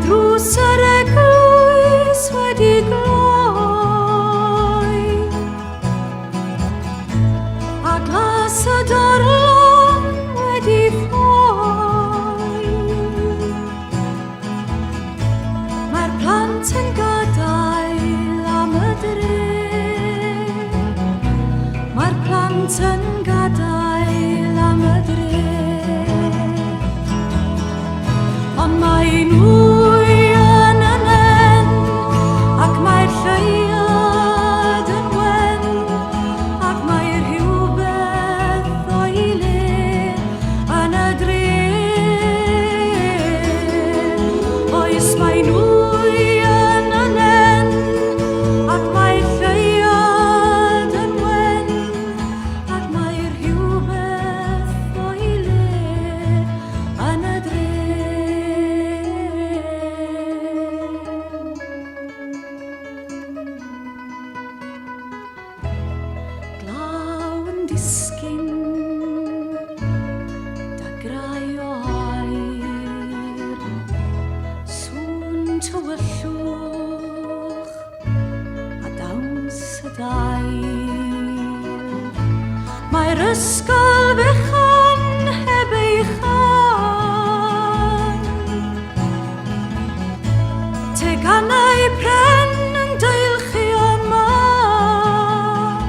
drws yr eglwys wedi gloi, a glas y dorlan wedi ffoi. Mae'r plant yn gadael am y dre, mae'r plant yn gadael am y dre, ond mae nwy yn y nen, ac mae'r lleuad yn wen, ac mae'r rhywbeth o'i le yn y dre. Oes mae nwy yn y nen, ac mae'r lleuad yn wen, ac mae'r rhywbeth o'i le yn y dre. Glaw yn disgyn, dagrau o aer, sŵn tywyllwch a dawns y dair. Mae'r ysgol fechan heb ei chan, tegannau pren yn deilchio man.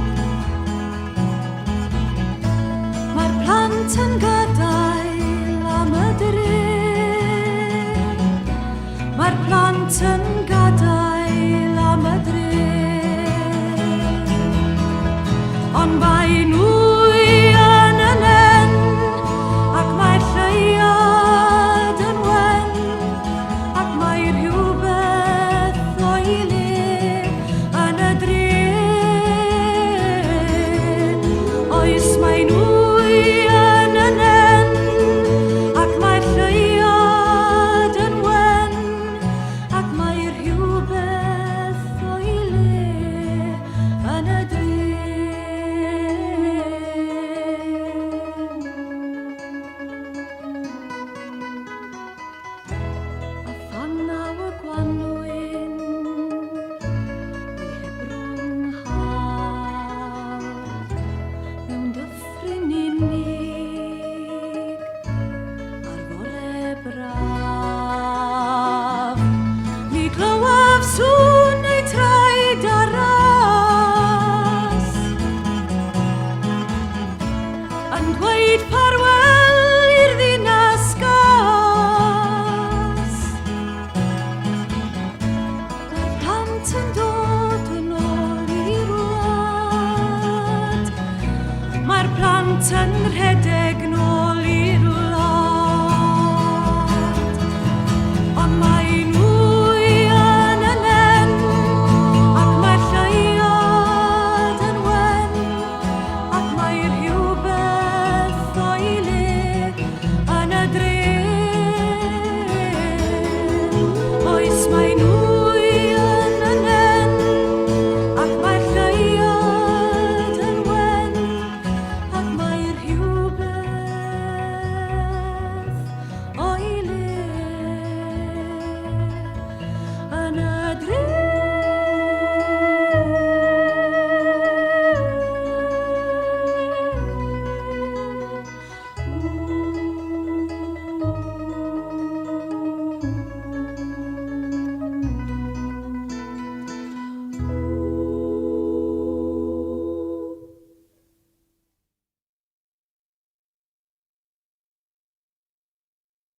Mae'r plant yn gadael am y dre, mae'r plant yn gadael am y dre, ond